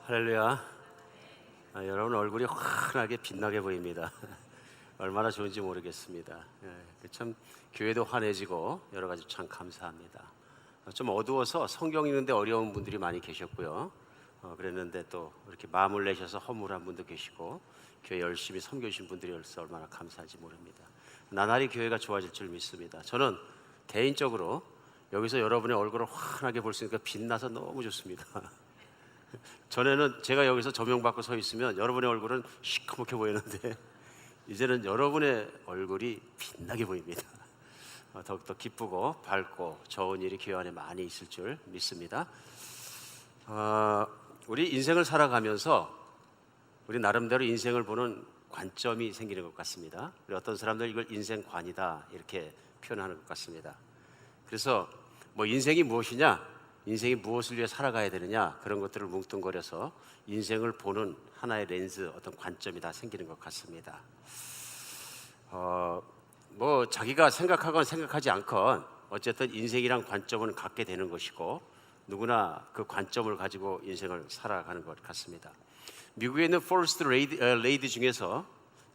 할렐루야. 여러분 얼굴이 환하게 빛나게 보입니다. 얼마나 좋은지 모르겠습니다. 참 교회도 환해지고 여러 가지 참 감사합니다. 좀 어두워서 성경 읽는데 어려운 분들이 많이 계셨고요. 그랬는데 또 이렇게 마음을 내셔서 허물한 분도 계시고 교회 열심히 섬겨주신 분들이 얼마나 감사한지 모릅니다. 나날이 교회가 좋아질 줄 믿습니다. 저는 개인적으로 여기서 여러분의 얼굴을 환하게 볼 수 있으니까 빛나서 너무 좋습니다. 전에는 제가 여기서 조명받고 서 있으면 여러분의 얼굴은 시커멓게 보이는데 이제는 여러분의 얼굴이 빛나게 보입니다. 더욱더 기쁘고 밝고 좋은 일이 교회 안에 많이 있을 줄 믿습니다. 우리 인생을 살아가면서 우리 나름대로 인생을 보는 관점이 생기는 것 같습니다. 우리 어떤 사람들 이걸 인생관이다 이렇게 표현하는 것 같습니다. 그래서 뭐 인생이 무엇이냐, 인생이 무엇을 위해 살아가야 되느냐, 그런 것들을 뭉뚱거려서 인생을 보는 하나의 렌즈, 어떤 관점이 다 생기는 것 같습니다. 뭐 자기가 생각하건 생각하지 않건 어쨌든 인생이란 관점은 갖게 되는 것이고 누구나 그 관점을 가지고 인생을 살아가는 것 같습니다. 미국에 있는 퍼스트 레이디 중에서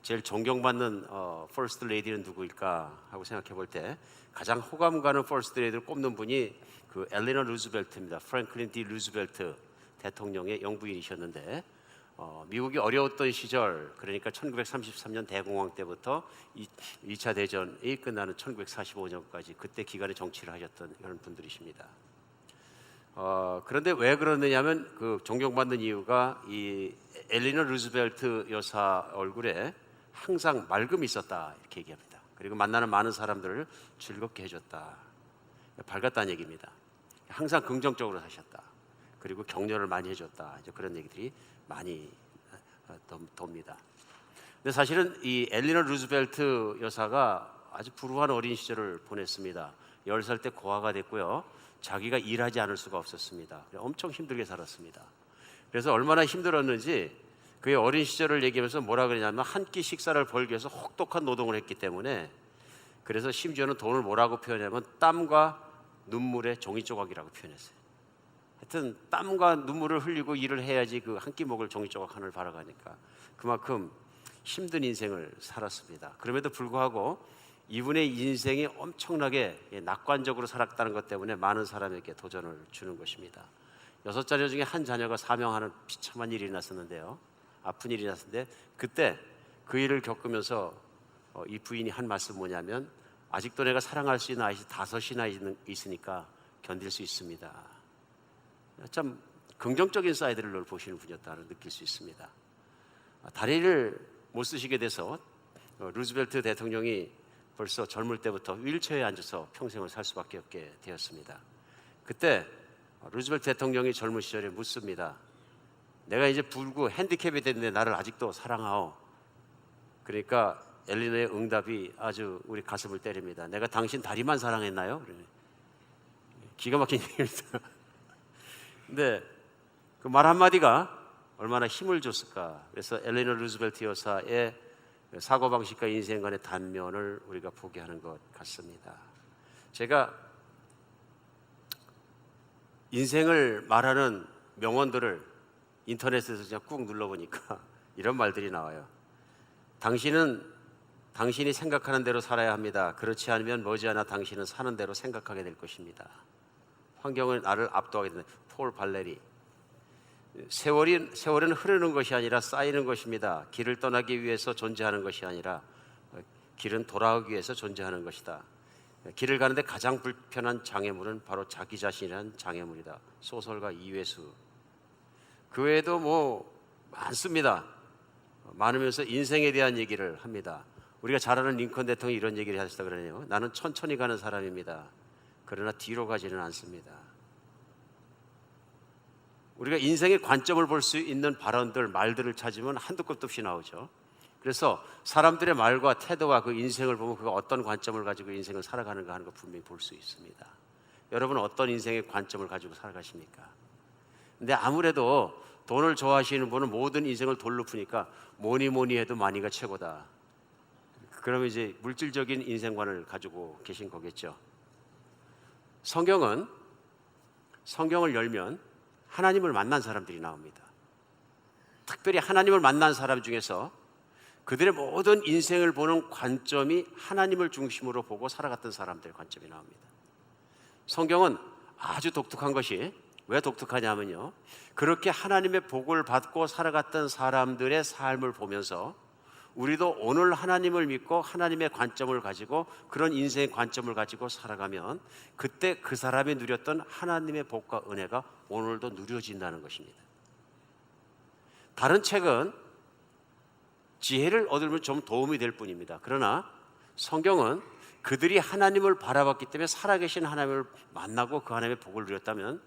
제일 존경받는 퍼스트 레이디는 누구일까 하고 생각해 볼 때 가장 호감 가는 퍼스트 레이디를 꼽는 분이 그 엘리너 루즈벨트입니다. 프랭클린 D 루즈벨트 대통령의 영부인이셨는데 미국이 어려웠던 시절, 그러니까 1933년 대공황 때부터 2차 대전이 끝나는 1945년까지 그때 기간에 정치를 하셨던 그런 분들이십니다. 그런데 왜 그러느냐면 그 존경받는 이유가 이 엘리너 루즈벨트 여사 얼굴에 항상 맑음이 있었다 이렇게 얘기합니다. 그리고 만나는 많은 사람들을 즐겁게 해줬다, 밝았다는 얘기입니다. 항상 긍정적으로 사셨다. 그리고 격려를 많이 해줬다. 이제 그런 얘기들이 많이 돕니다. 근데 사실은 이 엘리너 루즈벨트 여사가 아주 불우한 어린 시절을 보냈습니다. 10살 때 고아가 됐고요. 자기가 일하지 않을 수가 없었습니다. 엄청 힘들게 살았습니다. 그래서 얼마나 힘들었는지 그의 어린 시절을 얘기하면서 뭐라 그러냐면 한 끼 식사를 벌기 위해서 혹독한 노동을 했기 때문에, 그래서 심지어는 돈을 뭐라고 표현하면 땀과 눈물의 종이 조각이라고 표현했어요. 하여튼 땀과 눈물을 흘리고 일을 해야지 그 한 끼 먹을 종이 조각 하나를 벌어가니까 그만큼 힘든 인생을 살았습니다. 그럼에도 불구하고 이분의 인생이 엄청나게 낙관적으로 살았다는 것 때문에 많은 사람에게 도전을 주는 것입니다. 6자녀 중에 한 자녀가 사명하는 비참한 일이 났었는데요. 아픈 일이 났었는데 그때 그 일을 겪으면서 이 부인이 한 말씀 뭐냐면, 아직도 내가 사랑할 수 있는 아이가 5이나 있으니까 견딜 수 있습니다. 참 긍정적인 사이드를 늘 보시는 분이었다는 느낄 수 있습니다. 다리를 못 쓰시게 돼서 루즈벨트 대통령이 벌써 젊을 때부터 휠체어에 앉아서 평생을 살 수밖에 없게 되었습니다. 그때 루즈벨트 대통령이 젊은 시절에 묻습니다. 내가 이제 불구 핸디캡이 됐는데 나를 아직도 사랑하오. 그러니까 엘리너의 응답이 아주 우리 가슴을 때립니다. 내가 당신 다리만 사랑했나요? 기가 막힌 얘기입니다. 근데 그 말 한마디가 얼마나 힘을 줬을까. 그래서 엘리너 루즈벨트 여사의 사고방식과 인생관의 단면을 우리가 보게 하는 것 같습니다. 제가 인생을 말하는 명언들을 인터넷에서 그냥 꾹 눌러보니까 이런 말들이 나와요. 당신이 생각하는 대로 살아야 합니다. 그렇지 않으면 머지않아 당신은 사는 대로 생각하게 될 것입니다. 환경은 나를 압도하게 된다. 폴 발레리. 세월은 흐르는 것이 아니라 쌓이는 것입니다. 길을 떠나기 위해서 존재하는 것이 아니라 길은 돌아오기 위해서 존재하는 것이다. 길을 가는데 가장 불편한 장애물은 바로 자기 자신이란 장애물이다. 소설가 이회수. 그 외에도 뭐 많습니다. 많으면서 인생에 대한 얘기를 합니다. 우리가 잘 아는 링컨 대통령이 이런 얘기를 하시다 그러네요. 나는 천천히 가는 사람입니다. 그러나 뒤로 가지는 않습니다. 우리가 인생의 관점을 볼 수 있는 발언들, 말들을 찾으면 한두 끝도 없이 나오죠. 그래서 사람들의 말과 태도와 그 인생을 보면 그가 어떤 관점을 가지고 인생을 살아가는가 하는 거 분명히 볼 수 있습니다. 여러분은 어떤 인생의 관점을 가지고 살아가십니까? 근데 아무래도 돈을 좋아하시는 분은 모든 인생을 돌로 푸니까 뭐니 해도 마니가 최고다. 그러면 이제 물질적인 인생관을 가지고 계신 거겠죠. 성경을 열면 하나님을 만난 사람들이 나옵니다. 특별히 하나님을 만난 사람 중에서 그들의 모든 인생을 보는 관점이 하나님을 중심으로 보고 살아갔던 사람들의 관점이 나옵니다. 성경은 아주 독특한 것이, 왜 독특하냐면요, 그렇게 하나님의 복을 받고 살아갔던 사람들의 삶을 보면서 우리도 오늘 하나님을 믿고 하나님의 관점을 가지고 그런 인생의 관점을 가지고 살아가면 그때 그 사람이 누렸던 하나님의 복과 은혜가 오늘도 누려진다는 것입니다. 다른 책은 지혜를 얻으면 좀 도움이 될 뿐입니다. 그러나 성경은 그들이 하나님을 바라봤기 때문에 살아계신 하나님을 만나고 그 하나님의 복을 누렸다면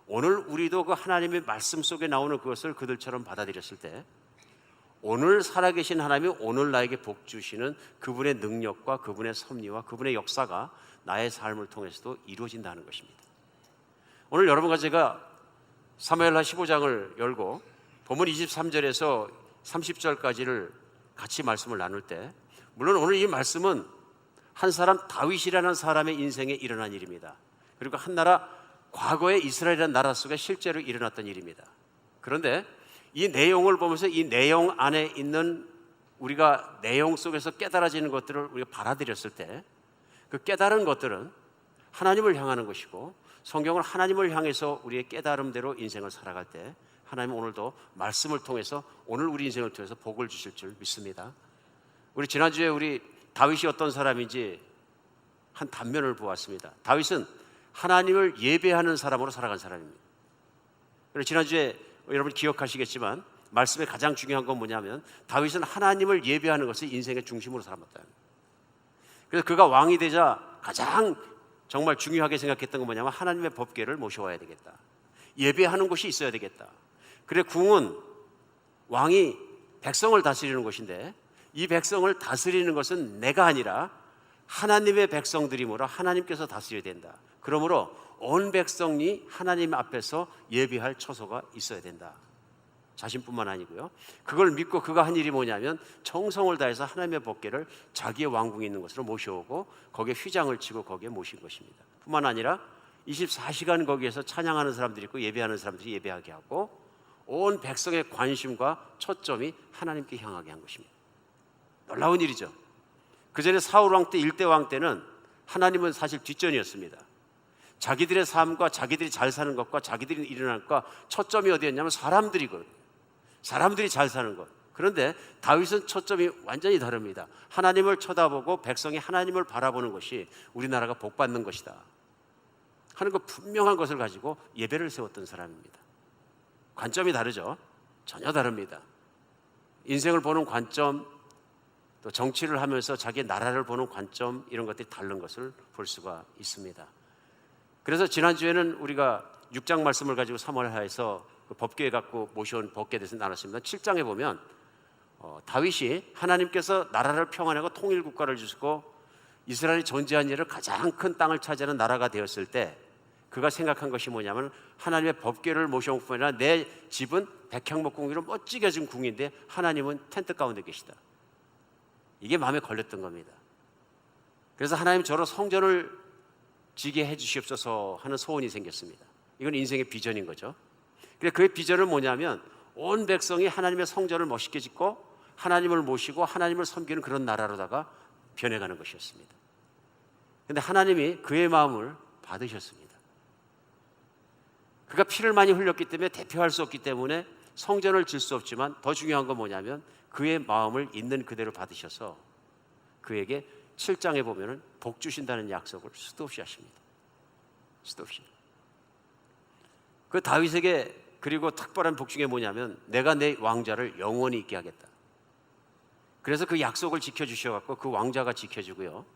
오늘 우리도 그 하나님의 말씀 속에 나오는 그것을 그들처럼 받아들였을 때 오늘 살아계신 하나님이 오늘 나에게 복 주시는 그분의 능력과 그분의 섭리와 그분의 역사가 나의 삶을 통해서도 이루어진다는 것입니다. 오늘 여러분과 제가 사무엘하 15장을 열고 본문 23절에서 30절까지를 같이 말씀을 나눌 때, 물론 오늘 이 말씀은 한 사람 다윗이라는 사람의 인생에 일어난 일입니다. 그리고 한 나라, 과거의 이스라엘이라는 나라 속에 실제로 일어났던 일입니다. 그런데 이 내용을 보면서 이 내용 안에 있는 우리가 내용 속에서 깨달아지는 것들을 우리가 받아들였을 때 그 깨달은 것들은 하나님을 향하는 것이고, 성경은 하나님을 향해서 우리의 깨달음대로 인생을 살아갈 때 하나님은 오늘도 말씀을 통해서 오늘 우리 인생을 통해서 복을 주실 줄 믿습니다. 우리 지난주에 우리 다윗이 어떤 사람인지 한 단면을 보았습니다. 다윗은 하나님을 예배하는 사람으로 살아간 사람입니다. 그리고 지난주에 여러분 기억하시겠지만 말씀의 가장 중요한 건 뭐냐면 다윗은 하나님을 예배하는 것을 인생의 중심으로 삼았다. 그래서 그가 왕이 되자 가장 정말 중요하게 생각했던 건 뭐냐면 하나님의 법궤를 모셔와야 되겠다. 예배하는 곳이 있어야 되겠다. 그래 궁은 왕이 백성을 다스리는 곳인데 이 백성을 다스리는 것은 내가 아니라 하나님의 백성들이므로 하나님께서 다스려야 된다. 그러므로 온 백성이 하나님 앞에서 예배할 처소가 있어야 된다. 자신뿐만 아니고요, 그걸 믿고 그가 한 일이 뭐냐면 정성을 다해서 하나님의 법궤를 자기의 왕궁에 있는 곳으로 모셔오고 거기에 휘장을 치고 거기에 모신 것입니다. 뿐만 아니라 24시간 거기에서 찬양하는 사람들이 있고 예배하는 사람들이 예배하게 하고 온 백성의 관심과 초점이 하나님께 향하게 한 것입니다. 놀라운 일이죠. 그 전에 사울 왕 때, 일대 왕 때는 하나님은 사실 뒷전이었습니다. 자기들의 삶과 자기들이 잘 사는 것과 자기들이 일어날 것과 초점이 어디였냐면 사람들이거든요. 사람들이 잘 사는 것. 그런데 다윗은 초점이 완전히 다릅니다. 하나님을 쳐다보고 백성이 하나님을 바라보는 것이 우리나라가 복받는 것이다 하는 그 분명한 것을 가지고 예배를 세웠던 사람입니다. 관점이 다르죠. 전혀 다릅니다. 인생을 보는 관점, 또 정치를 하면서 자기의 나라를 보는 관점, 이런 것들이 다른 것을 볼 수가 있습니다. 그래서 지난주에는 우리가 6장 말씀을 가지고 사무엘하에서 그 법궤에 갖고 모셔온 법궤에 대해서 나눴습니다. 7장에 보면 다윗이 하나님께서 나라를 평안하고 통일 국가를 주시고 이스라엘이 존재한 일을 가장 큰 땅을 차지하는 나라가 되었을 때 그가 생각한 것이 뭐냐면 하나님의 법궤를 모셔온 뿐 아니라 내 집은 백향목 궁으로 멋지게 진 궁인데 하나님은 텐트 가운데 계시다. 이게 마음에 걸렸던 겁니다. 그래서 하나님 저로 성전을 지게 해주시옵소서 하는 소원이 생겼습니다. 이건 인생의 비전인 거죠. 그래서 그의 비전은 뭐냐면 온 백성이 하나님의 성전을 멋있게 짓고 하나님을 모시고 하나님을 섬기는 그런 나라로다가 변해가는 것이었습니다. 그런데 하나님이 그의 마음을 받으셨습니다. 그가 피를 많이 흘렸기 때문에 대표할 수 없기 때문에 성전을 질 수 없지만 더 중요한 건 뭐냐면 그의 마음을 있는 그대로 받으셔서 그에게 7장에 보면은 복 주신다는 약속을 수도 없이 하십니다. 수도 없이. 그 다윗에게 그리고 특별한 복 중에 뭐냐면 내가 내 왕자를 영원히 있게 하겠다. 그래서 그 약속을 지켜주셔갖고 그 왕자가 지켜주고요,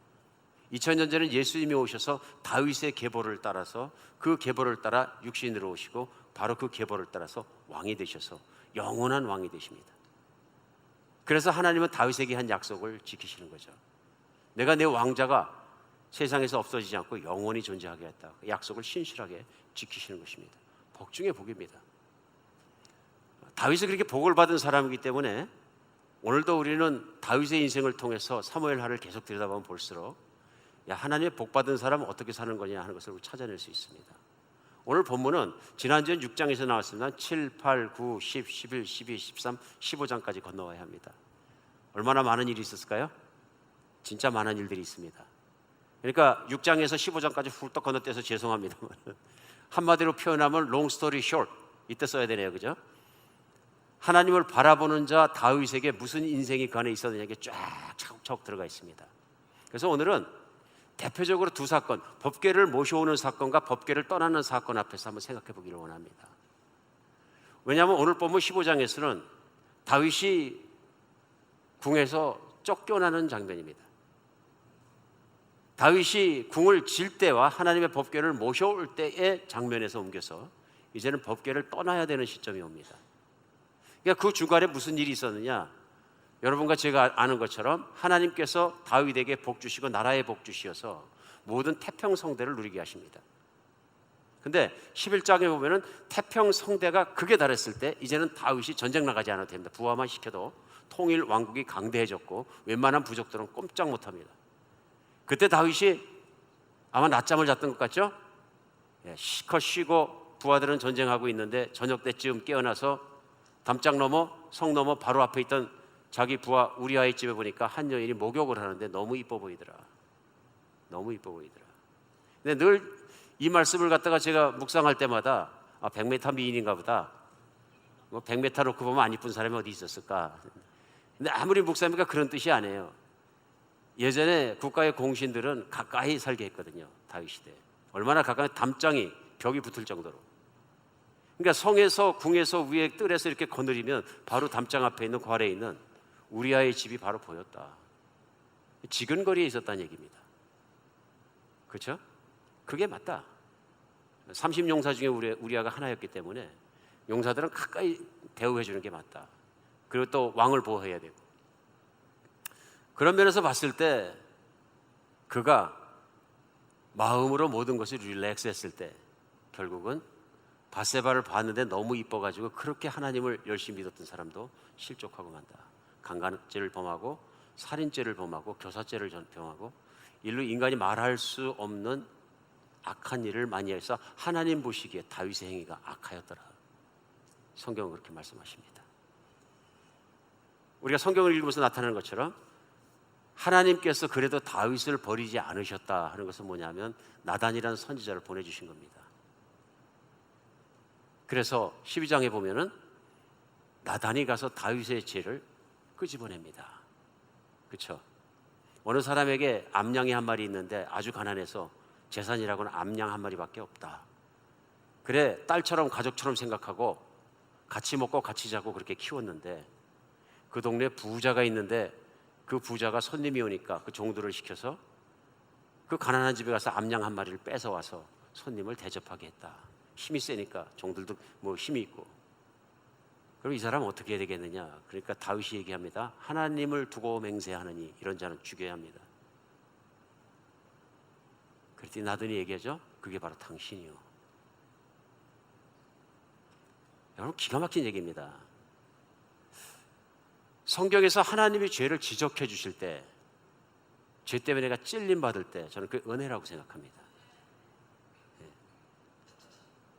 2000년 전에 예수님이 오셔서 다윗의 계보를 따라서 그 계보를 따라 육신으로 오시고 바로 그 계보를 따라서 왕이 되셔서 영원한 왕이 되십니다. 그래서 하나님은 다윗에게 한 약속을 지키시는 거죠. 내가 내 왕자가 세상에서 없어지지 않고 영원히 존재하게 했다. 그 약속을 신실하게 지키시는 것입니다. 복 중에 복입니다. 다윗이 그렇게 복을 받은 사람이기 때문에 오늘도 우리는 다윗의 인생을 통해서 사무엘하를 계속 들여다보면 볼수록 야, 하나님의 복 받은 사람은 어떻게 사는 거냐 하는 것을 찾아낼 수 있습니다. 오늘 본문은 지난주엔 6장에서 나왔습니다. 7, 8, 9, 10, 11, 12, 13, 15장까지 건너와야 합니다. 얼마나 많은 일이 있었을까요? 진짜 많은 일들이 있습니다. 그러니까 6장에서 15장까지 훌떡 건너뛰어서 죄송합니다. 한마디로 표현하면 long story short, 이때 써야 되네요, 그죠? 하나님을 바라보는 자 다윗에게 무슨 인생이 그 안에 있었느냐, 이게 쫙 차곡차곡 들어가 있습니다. 그래서 오늘은 대표적으로 두 사건, 법궤를 모셔오는 사건과 법궤를 떠나는 사건 앞에서 한번 생각해 보기를 원합니다. 왜냐하면 오늘 본문 15장에서는 다윗이 궁에서 쫓겨나는 장면입니다. 다윗이 궁을 질 때와 하나님의 법궤를 모셔올 때의 장면에서 옮겨서 이제는 법궤를 떠나야 되는 시점이 옵니다. 그러니까 그 중간에 무슨 일이 있었느냐, 여러분과 제가 아는 것처럼 하나님께서 다윗에게 복 주시고 나라에 복 주시어서 모든 태평성대를 누리게 하십니다. 근데 11장에 보면은 태평성대가 극에 달했을 때 이제는 다윗이 전쟁 나가지 않아도 됩니다. 부하만 시켜도 통일 왕국이 강대해졌고 웬만한 부족들은 꼼짝 못합니다. 그때 다윗이 아마 낮잠을 잤던 것 같죠? 실컷 쉬고 부하들은 전쟁하고 있는데 저녁 때쯤 깨어나서 담장 넘어 성 넘어 바로 앞에 있던 자기 부하 우리아의 집에 보니까 한 여인이 목욕을 하는데 너무 이뻐 보이더라. 너무 이뻐 보이더라. 근데 늘 이 말씀을 갖다가 제가 묵상할 때마다 100m 미인인가 보다. 100m 놓고 보면 안 이쁜 사람이 어디 있었을까? 근데 아무리 묵상하니까 그런 뜻이 아니에요. 예전에 국가의 공신들은 가까이 살게 했거든요. 다윗 시대에. 얼마나 가까이, 담장이 벽이 붙을 정도로. 그러니까 성에서 궁에서 위에 뜰에서 이렇게 거느리면 바로 담장 앞에 있는 괄에 있는 우리아의 집이 바로 보였다. 지근거리에 있었다는 얘기입니다. 그렇죠? 그게 맞다. 30용사 중에 우리아가 하나였기 때문에 용사들은 가까이 대우해 주는 게 맞다. 그리고 또 왕을 보호해야 되고. 그런 면에서 봤을 때 그가 마음으로 모든 것을 릴렉스했을 때 결국은 밧세바를 봤는데 너무 이뻐가지고 그렇게 하나님을 열심히 믿었던 사람도 실족하고 만다. 강간죄를 범하고 살인죄를 범하고 교사죄를 범하고 일로 인간이 말할 수 없는 악한 일을 많이 해서 하나님 보시기에 다윗의 행위가 악하였더라. 성경은 그렇게 말씀하십니다. 우리가 성경을 읽으면서 나타나는 것처럼 하나님께서 그래도 다윗을 버리지 않으셨다 하는 것은 뭐냐면 나단이라는 선지자를 보내주신 겁니다. 그래서 12장에 보면은 나단이 가서 다윗의 죄를 끄집어냅니다. 그렇죠? 어느 사람에게 암양이 한 마리 있는데 아주 가난해서 재산이라고는 암양 한 마리밖에 없다. 그래, 딸처럼 가족처럼 생각하고 같이 먹고 같이 자고 그렇게 키웠는데 그 동네에 부자가 있는데 그 부자가 손님이 오니까 그 종들을 시켜서 그 가난한 집에 가서 암양 한 마리를 뺏어와서 손님을 대접하게 했다. 힘이 세니까 종들도 뭐 힘이 있고. 그럼 이 사람 어떻게 해야 되겠느냐? 그러니까 다윗이 얘기합니다. 하나님을 두고 맹세하느니 이런 자는 죽여야 합니다. 그랬더니 나단이 얘기하죠. 그게 바로 당신이요. 여러분, 기가 막힌 얘기입니다. 성경에서 하나님이 죄를 지적해 주실 때, 죄 때문에 내가 찔림 받을 때 저는 그게 은혜라고 생각합니다.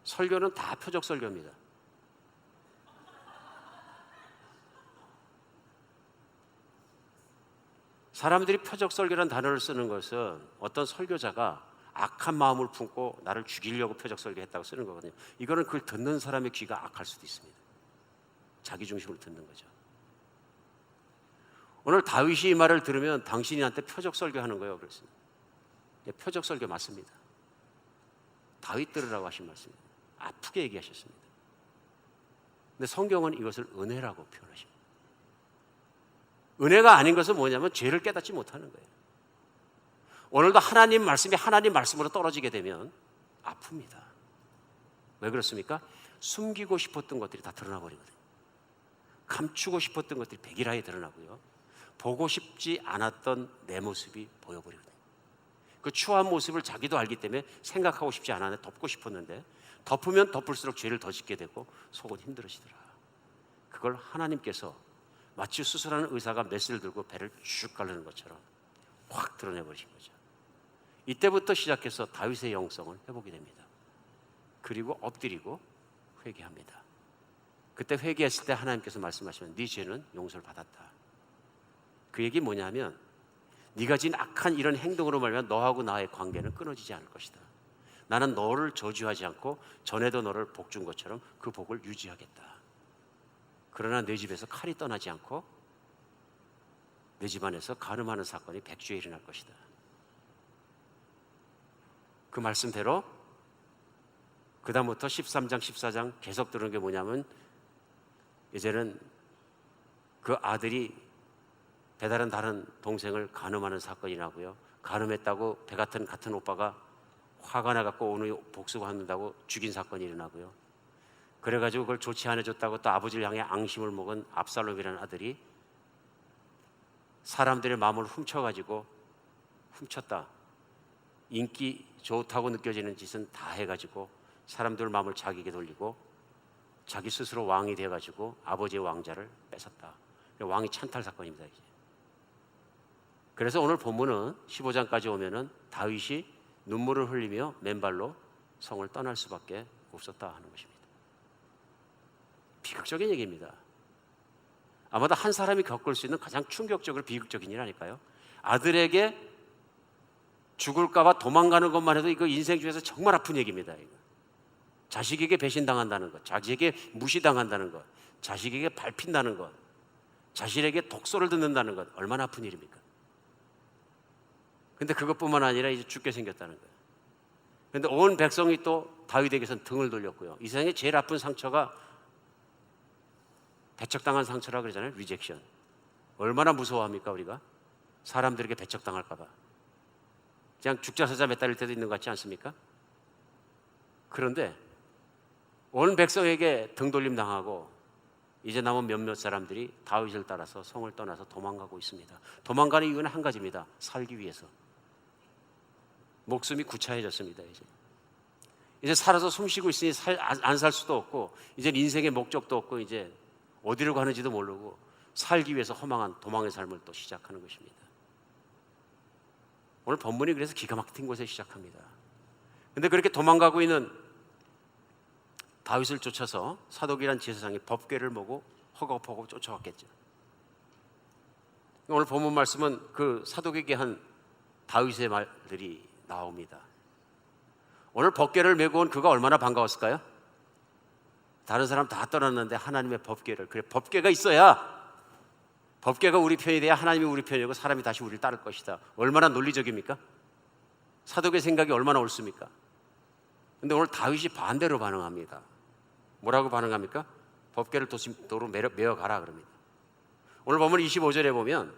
설교는 다 표적 설교입니다. 사람들이 표적 설교라는 단어를 쓰는 것은 어떤 설교자가 악한 마음을 품고 나를 죽이려고 표적 설교했다고 쓰는 거거든요. 이거는 그걸 듣는 사람의 귀가 악할 수도 있습니다. 자기 중심으로 듣는 거죠. 오늘 다윗이 이 말을 들으면 당신이 나한테 표적 설교하는 거예요. 그랬습니다. 표적 설교 맞습니다. 다윗 들으라고 하신 말씀입니다. 아프게 얘기하셨습니다. 근데 성경은 이것을 은혜라고 표현하십니다. 은혜가 아닌 것은 뭐냐면 죄를 깨닫지 못하는 거예요. 오늘도 하나님 말씀이 하나님 말씀으로 떨어지게 되면 아픕니다. 왜 그렇습니까? 숨기고 싶었던 것들이 다 드러나 버리거든요. 감추고 싶었던 것들이 백일하에 드러나고요. 보고 싶지 않았던 내 모습이 보여버리거든요. 그 추한 모습을 자기도 알기 때문에 생각하고 싶지 않았는데 덮고 싶었는데 덮으면 덮을수록 죄를 더 짓게 되고 속은 힘들어지더라. 그걸 하나님께서 마치 수술하는 의사가 메스를 들고 배를 쭉 가르는 것처럼 확 드러내버리신 거죠. 이때부터 시작해서 다윗의 영성을 회복이 됩니다. 그리고 엎드리고 회개합니다. 그때 회개했을 때 하나님께서 말씀하시면 네 죄는 용서를 받았다. 그 얘기 뭐냐면 네가 지은 악한 이런 행동으로 말하면 너하고 나의 관계는 끊어지지 않을 것이다. 나는 너를 저주하지 않고 전에도 너를 복 준 것처럼 그 복을 유지하겠다. 그러나 내 집에서 칼이 떠나지 않고 내 집안에서 간음하는 사건이 백주에 일어날 것이다. 그 말씀대로 그 다음부터 13장 14장 계속 들은 게 뭐냐면 이제는 그 아들이 배다른 다른 동생을 간음하는 사건이 나고요. 간음했다고 배 같은 오빠가 화가 나갖고 오늘 복수한다고 죽인 사건이 일어나고요. 그래가지고 그걸 조치 안 해줬다고 또 아버지를 향해 앙심을 먹은 압살롬이라는 아들이 사람들의 마음을 훔쳤다. 인기 좋다고 느껴지는 짓은 다 해가지고 사람들 마음을 자기에게 돌리고 자기 스스로 왕이 돼가지고 아버지의 왕자를 뺏었다. 왕이 찬탈 사건입니다. 이제. 그래서 오늘 본문은 15장까지 오면은 다윗이 눈물을 흘리며 맨발로 성을 떠날 수밖에 없었다 하는 것입니다. 비극적인 얘기입니다. 아마도 한 사람이 겪을 수 있는 가장 충격적으로 비극적인 일 아닐까요? 아들에게 죽을까봐 도망가는 것만 해도 이거 인생 중에서 정말 아픈 얘기입니다. 이거. 자식에게 배신당한다는 것, 자식에게 무시당한다는 것, 자식에게 밟힌다는 것, 자식에게 독소를 듣는다는 것, 얼마나 아픈 일입니까? 근데 그것뿐만 아니라 이제 죽게 생겼다는 거예요. 근데 온 백성이 또 다윗에게선 등을 돌렸고요. 이 세상에 제일 아픈 상처가 배척당한 상처라고 그러잖아요. 리젝션. 얼마나 무서워합니까 우리가? 사람들에게 배척당할까 봐. 그냥 죽자서자 매달릴 때도 있는 것 같지 않습니까? 그런데 온 백성에게 등돌림 당하고 이제 남은 몇몇 사람들이 다윗을 따라서 성을 떠나서 도망가고 있습니다. 도망가는 이유는 한 가지입니다. 살기 위해서. 목숨이 구차해졌습니다. 이제 살아서 숨쉬고 있으니 안 살 수도 없고 이제 인생의 목적도 없고 이제 어디로 가는지도 모르고 살기 위해서 허망한 도망의 삶을 또 시작하는 것입니다. 오늘 본문이 그래서 기가 막힌 곳에 시작합니다. 그런데 그렇게 도망가고 있는 다윗을 쫓아서 사독이란 제사장이 법궤를 모고 허겁허겁 쫓아왔겠죠. 오늘 본문 말씀은 그 사독에게 한 다윗의 말들이 나옵니다. 오늘 법궤를 메고 온 그가 얼마나 반가웠을까요? 다른 사람 다 떠났는데 하나님의 법궤를, 그래 법궤가 있어야, 법궤가 우리 편이 돼야 하나님이 우리 편이고 사람이 다시 우리를 따를 것이다. 얼마나 논리적입니까? 사독의 생각이 얼마나 옳습니까? 근데 오늘 다윗이 반대로 반응합니다. 뭐라고 반응합니까? 법궤를 도로 메어가라 그럽니다. 오늘 보면 25절에 보면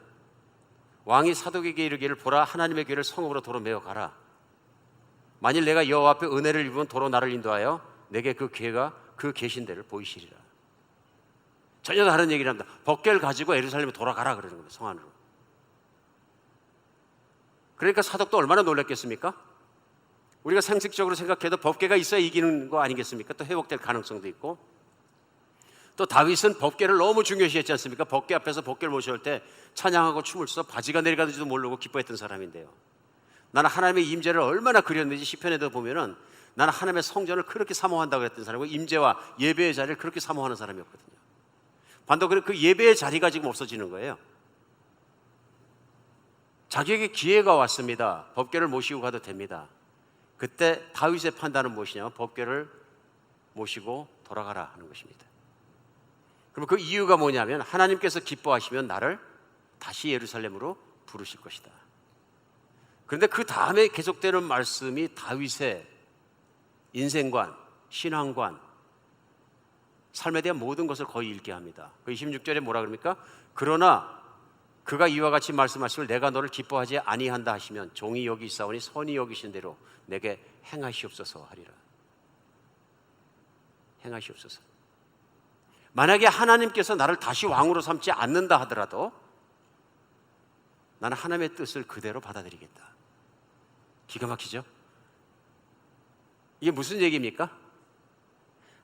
왕이 사독에게 이르기를 보라 하나님의 궤를 성읍으로 도로 메어가라. 만일 내가 여호와 앞에 은혜를 입으면 도로 나를 인도하여 내게 그 궤가 그 계신 데를 보이시리라. 전혀 다른 얘기를 합니다. 법궤를 가지고 예루살렘에 돌아가라 그러는 거예요. 성 안으로. 그러니까 사독도 얼마나 놀랐겠습니까? 우리가 상식적으로 생각해도 법궤가 있어야 이기는 거 아니겠습니까? 또 회복될 가능성도 있고, 또 다윗은 법궤를 너무 중요시했지 않습니까? 법궤 앞에서 법궤를 모셔올 때 찬양하고 춤을 춰서 바지가 내려가는지도 모르고 기뻐했던 사람인데요. 나는 하나님의 임재를 얼마나 그렸는지 시편에도 보면은 나는 하나님의 성전을 그렇게 사모한다고 했던 사람이고 임재와 예배의 자리를 그렇게 사모하는 사람이었거든요. 반대로 그 예배의 자리가 지금 없어지는 거예요. 자기에게 기회가 왔습니다. 법궤를 모시고 가도 됩니다. 그때 다윗의 판단은 무엇이냐면 법궤를 모시고 돌아가라 하는 것입니다. 그럼 그 이유가 뭐냐면 하나님께서 기뻐하시면 나를 다시 예루살렘으로 부르실 것이다. 그런데 그 다음에 계속되는 말씀이 다윗의 인생관, 신앙관, 삶에 대한 모든 것을 거의 읽게 합니다. 그 26절에 뭐라 그럽니까? 그러나 그가 이와 같이 말씀하시길 내가 너를 기뻐하지 아니한다 하시면 종이 여기 있사오니 선이 여기신 대로 내게 행하시옵소서 하리라. 행하시옵소서. 만약에 하나님께서 나를 다시 왕으로 삼지 않는다 하더라도 나는 하나님의 뜻을 그대로 받아들이겠다. 기가 막히죠? 이게 무슨 얘기입니까?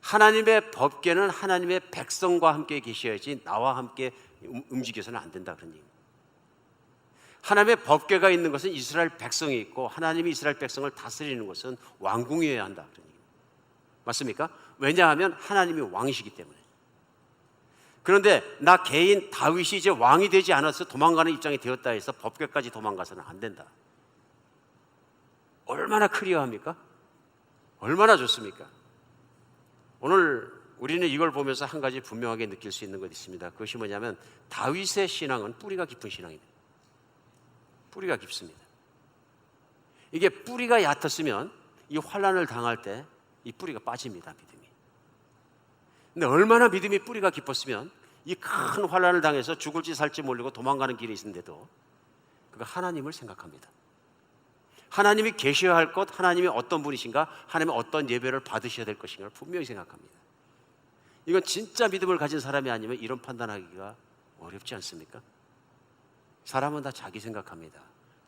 하나님의 법궤는 하나님의 백성과 함께 계셔야지 나와 함께 움직여서는 안 된다 그런 얘기입니다. 하나님의 법궤가 있는 것은 이스라엘 백성이 있고 하나님이 이스라엘 백성을 다스리는 것은 왕궁이어야 한다 그런 얘기입니다. 맞습니까? 왜냐하면 하나님이 왕이시기 때문에. 그런데 나 개인 다윗이 이제 왕이 되지 않아서 도망가는 입장이 되었다 해서 법궤까지 도망가서는 안 된다. 얼마나 클리어합니까? 얼마나 좋습니까? 오늘 우리는 이걸 보면서 한 가지 분명하게 느낄 수 있는 것이 있습니다. 그것이 뭐냐면 다윗의 신앙은 뿌리가 깊은 신앙입니다. 뿌리가 깊습니다. 이게 뿌리가 얕았으면 이 환난을 당할 때 이 뿌리가 빠집니다. 믿음이. 근데 얼마나 믿음이 뿌리가 깊었으면 이 큰 환난을 당해서 죽을지 살지 모르고 도망가는 길에 있는데도 그가 하나님을 생각합니다. 하나님이 계셔야 할 것, 하나님이 어떤 분이신가, 하나님이 어떤 예배를 받으셔야 될 것인가를 분명히 생각합니다. 이건 진짜 믿음을 가진 사람이 아니면 이런 판단하기가 어렵지 않습니까? 사람은 다 자기 생각합니다.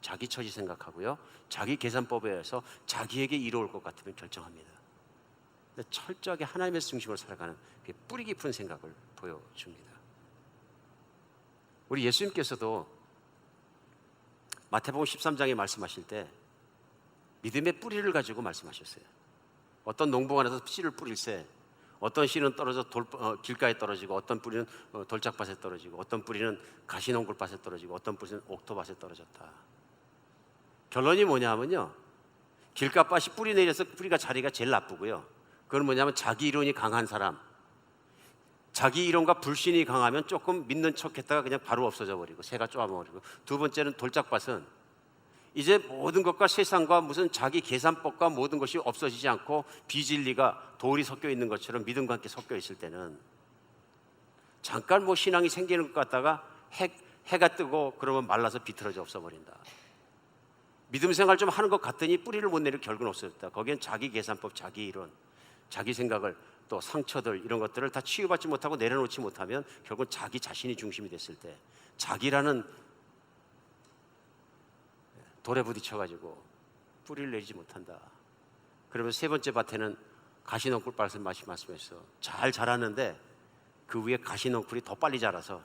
자기 처지 생각하고요, 자기 계산법에 의해서 자기에게 이로울 것 같으면 결정합니다. 근데 철저하게 하나님의 중심으로 살아가는 뿌리 깊은 생각을 보여줍니다. 우리 예수님께서도 마태복음 13장에 말씀하실 때 믿음의 뿌리를 가지고 말씀하셨어요. 어떤 농부가 나서 씨를 뿌릴새 어떤 씨는 떨어져 길가에 떨어지고, 어떤 뿌리는 돌짝밭에 떨어지고, 어떤 뿌리는 가시농굴밭에 떨어지고, 어떤 뿌리는 옥토밭에 떨어졌다. 결론이 뭐냐면요, 길가밭이 뿌리 내려서 뿌리가 자리가 제일 나쁘고요, 그건 뭐냐면 자기 이론이 강한 사람, 자기 이론과 불신이 강하면 조금 믿는 척했다가 그냥 바로 없어져 버리고 새가 쪼아먹어버리고, 두 번째는 돌짝밭은 이제 모든 것과 세상과 무슨 자기 계산법과 모든 것이 없어지지 않고 비진리가 돌이 섞여 있는 것처럼 믿음과 함께 섞여 있을 때는 잠깐 뭐 신앙이 생기는 것 같다가 해가 뜨고 그러면 말라서 비틀어져 없어버린다. 믿음 생활 좀 하는 것 같더니 뿌리를 못 내리고 결국은 없어졌다. 거기엔 자기 계산법, 자기 이론, 자기 생각을, 또 상처들, 이런 것들을 다 치유받지 못하고 내려놓지 못하면 결국은 자기 자신이 중심이 됐을 때 자기라는 돌에 부딪혀가지고 뿌리를 내리지 못한다. 그러면 세 번째 밭에는 가시넝쿨밭을 말씀해서 잘 자랐는데 그 위에 가시넝쿨이 더 빨리 자라서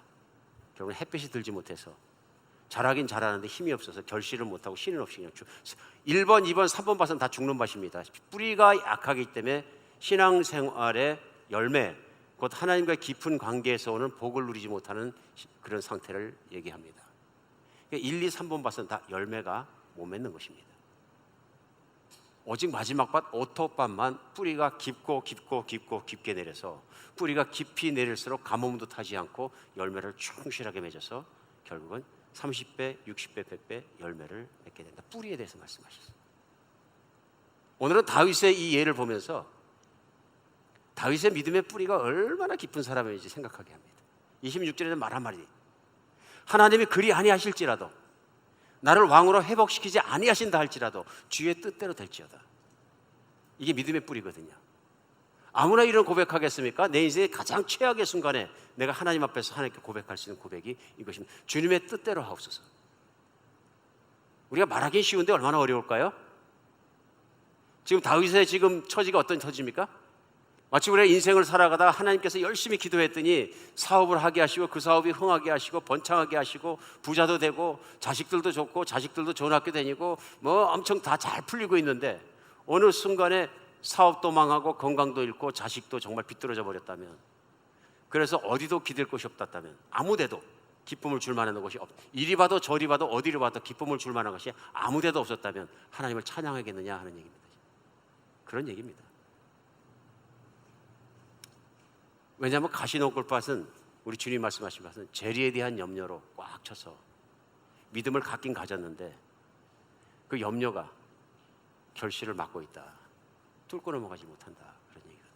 결국은 햇빛이 들지 못해서 자라긴 자라는데 힘이 없어서 결실을 못하고 씨는 없이 그냥 1번, 2번, 3번 밭은 다 죽는 밭입니다. 뿌리가 약하기 때문에 신앙생활의 열매, 곧 하나님과의 깊은 관계에서 오는 복을 누리지 못하는 그런 상태를 얘기합니다. 1, 2, 3번 밭은 다 열매가 못 맺는 것입니다. 오직 마지막 밭, 오토밭만 뿌리가 깊게 내려서 뿌리가 깊이 내릴수록 가뭄도 타지 않고 열매를 충실하게 맺어서 결국은 30배, 60배, 100배 열매를 맺게 된다. 뿌리에 대해서 말씀하셨어요. 오늘은 다윗의 이 예를 보면서 다윗의 믿음의 뿌리가 얼마나 깊은 사람인지 생각하게 합니다. 26절에 말한 말이, 하나님이 그리 아니하실지라도, 나를 왕으로 회복시키지 아니하신다 할지라도 주의 뜻대로 될지어다. 이게 믿음의 뿌리거든요. 아무나 이런 고백하겠습니까? 내 인생의 가장 최악의 순간에 내가 하나님 앞에서 하나님께 고백할 수 있는 고백이 이것입니다. 주님의 뜻대로 하옵소서. 우리가 말하기 쉬운데 얼마나 어려울까요? 지금 다윗의 지금 처지가 어떤 처지입니까? 마치 우리가 인생을 살아가다가 하나님께서 열심히 기도했더니 사업을 하게 하시고 그 사업이 흥하게 하시고 번창하게 하시고 부자도 되고 자식들도 좋고 자식들도 좋은 학교 다니고 뭐 엄청 다 잘 풀리고 있는데 어느 순간에 사업도 망하고 건강도 잃고 자식도 정말 비뚤어져 버렸다면, 그래서 어디도 기댈 곳이 없다면, 아무데도 기쁨을 줄 만한 것이 이리 봐도 저리 봐도 어디로 봐도 기쁨을 줄 만한 것이 아무데도 없었다면 하나님을 찬양하겠느냐 하는 얘기입니다. 그런 얘기입니다. 왜냐하면 가시농굴밭은 우리 주님 말씀하신 것은 재리에 대한 염려로 꽉 차서 믿음을 갖긴 가졌는데 그 염려가 결실을 막고 있다. 뚫고 넘어가지 못한다. 그런 얘기거든요.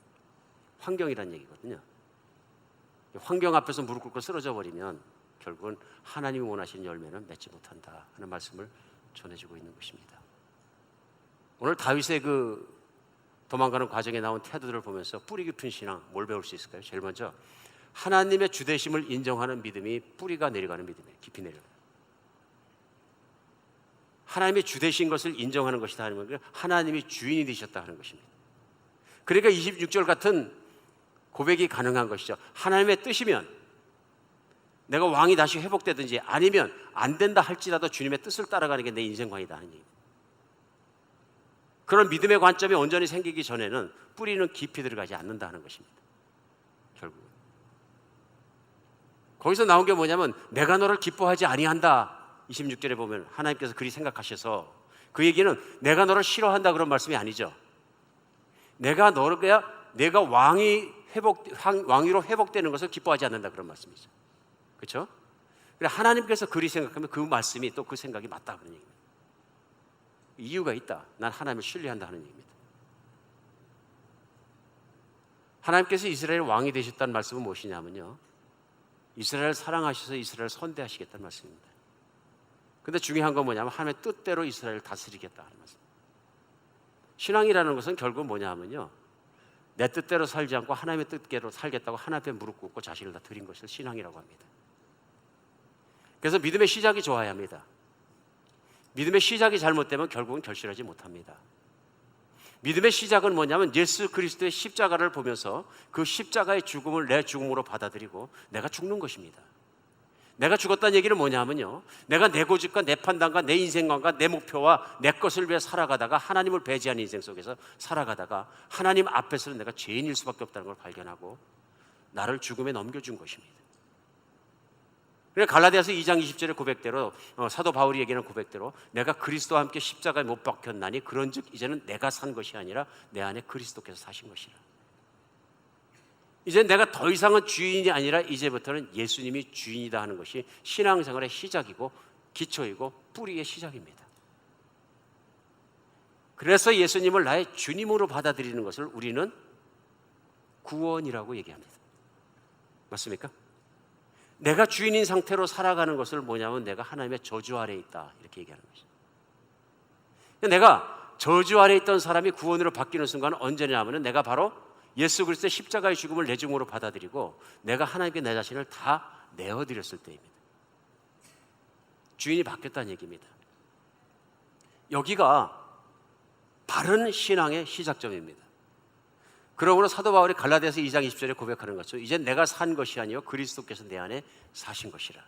환경이란 얘기거든요. 환경 앞에서 무릎 꿇고 쓰러져 버리면 결국은 하나님이 원하시는 열매는 맺지 못한다 하는 말씀을 전해주고 있는 것입니다. 오늘 다윗의 그 도망가는 과정에 나온 태도들을 보면서 뿌리 깊은 신앙 뭘 배울 수 있을까요? 제일 먼저 하나님의 주되심을 인정하는 믿음이 뿌리가 내려가는 믿음이에요. 깊이 내려가요. 하나님의 주되신 것을 인정하는 것이다 하는 건 하나님이 주인이 되셨다 하는 것입니다. 그러니까 26절 같은 고백이 가능한 것이죠. 하나님의 뜻이면 내가 왕이 다시 회복되든지 아니면 안 된다 할지라도 주님의 뜻을 따라가는 게 내 인생관이다 하는 얘기입니다. 그런 믿음의 관점이 온전히 생기기 전에는 뿌리는 깊이 들어가지 않는다는 것입니다. 결국 거기서 나온 게 뭐냐면 내가 너를 기뻐하지 아니한다. 26절에 보면 하나님께서 그리 생각하셔서, 그 얘기는 내가 너를 싫어한다 그런 말씀이 아니죠. 내가 왕위로 회복되는 것을 기뻐하지 않는다 그런 말씀이죠. 그렇죠? 그래, 하나님께서 그리 생각하면 그 말씀이 또 그 생각이 맞다 그런 얘기입니다. 이유가 있다. 난 하나님을 신뢰한다 하는 얘기입니다. 하나님께서 이스라엘 왕이 되셨다는 말씀은 무엇이냐면요, 이스라엘을 사랑하셔서 이스라엘을 선대하시겠다는 말씀입니다. 근데 중요한 건 뭐냐면 하나님의 뜻대로 이스라엘을 다스리겠다 하는 말씀. 신앙이라는 것은 결국 뭐냐면요, 내 뜻대로 살지 않고 하나님의 뜻대로 살겠다고 하나님 앞에 무릎 꿇고 자신을 다 드린 것을 신앙이라고 합니다. 그래서 믿음의 시작이 좋아야 합니다. 믿음의 시작이 잘못되면 결국은 결실하지 못합니다. 믿음의 시작은 뭐냐면 예수 그리스도의 십자가를 보면서 그 십자가의 죽음을 내 죽음으로 받아들이고 내가 죽는 것입니다. 내가 죽었다는 얘기는 뭐냐면요, 내가 내 고집과 내 판단과 내 인생관과 내 목표와 내 것을 위해 살아가다가 하나님을 배제한 인생 속에서 살아가다가 하나님 앞에서는 내가 죄인일 수밖에 없다는 걸 발견하고 나를 죽음에 넘겨준 것입니다. 그래서 갈라디아서 2장 20절의 고백대로, 사도 바울이 얘기하는 고백대로 내가 그리스도와 함께 십자가에 못 박혔나니 그런즉 이제는 내가 산 것이 아니라 내 안에 그리스도께서 사신 것이라. 이제 내가 더 이상은 주인이 아니라 이제부터는 예수님이 주인이다 하는 것이 신앙생활의 시작이고 기초이고 뿌리의 시작입니다. 그래서 예수님을 나의 주님으로 받아들이는 것을 우리는 구원이라고 얘기합니다. 맞습니까? 내가 주인인 상태로 살아가는 것을 뭐냐면 내가 하나님의 저주 아래에 있다 이렇게 얘기하는 것이죠. 내가 저주 아래에 있던 사람이 구원으로 바뀌는 순간은 언제냐면 내가 바로 예수 그리스도의 십자가의 죽음을 내 죽음으로 받아들이고 내가 하나님께 내 자신을 다 내어드렸을 때입니다. 주인이 바뀌었다는 얘기입니다. 여기가 바른 신앙의 시작점입니다. 그러므로 사도 바울이 갈라디아서 2장 20절에 고백하는 것처럼 이제 내가 산 것이 아니요 그리스도께서 내 안에 사신 것이라.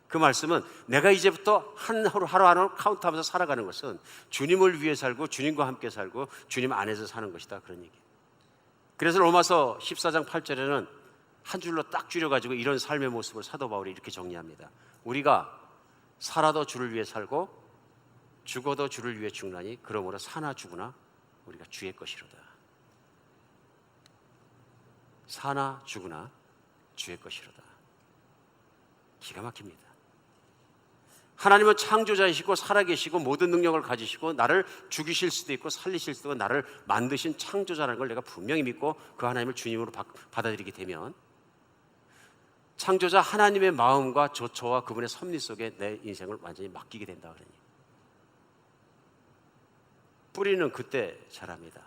그 말씀은 내가 이제부터 하루하루 카운트하면서 살아가는 것은 주님을 위해 살고 주님과 함께 살고 주님 안에서 사는 것이다 그런 얘기예요. 그래서 로마서 14장 8절에는 한 줄로 딱 줄여가지고 이런 삶의 모습을 사도 바울이 이렇게 정리합니다. 우리가 살아도 주를 위해 살고 죽어도 주를 위해 죽나니 그러므로 사나 죽으나 우리가 주의 것이로다. 사나 죽으나 주의 것이로다. 기가 막힙니다. 하나님은 창조자이시고 살아계시고 모든 능력을 가지시고 나를 죽이실 수도 있고 살리실 수도 있고 나를 만드신 창조자라는 걸 내가 분명히 믿고 그 하나님을 주님으로 받아들이게 되면 창조자 하나님의 마음과 조처와 그분의 섭리 속에 내 인생을 완전히 맡기게 된다 그러니 뿌리는 그때 자랍니다.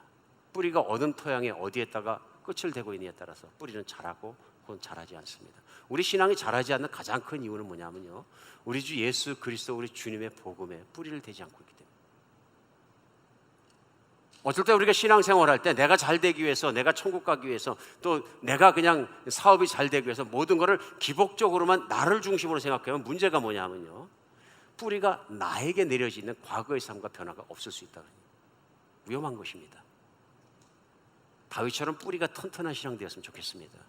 뿌리가 어느 토양에 어디에다가 끝을 대고 있느냐에 따라서 뿌리는 자라고 혹은 자라지 않습니다. 우리 신앙이 자라지 않는 가장 큰 이유는 뭐냐면요, 우리 주 예수 그리스도 우리 주님의 복음에 뿌리를 대지 않고 있기 때문에. 어쩔 때 우리가 신앙생활할 때 내가 잘 되기 위해서, 내가 천국 가기 위해서, 또 내가 그냥 사업이 잘 되기 위해서 모든 것을 기복적으로만 나를 중심으로 생각하면 문제가 뭐냐면요, 뿌리가 나에게 내려지는 과거의 삶과 변화가 없을 수 있다. 위험한 것입니다. 다윗처럼 뿌리가 튼튼한 신앙 되었으면 좋겠습니다.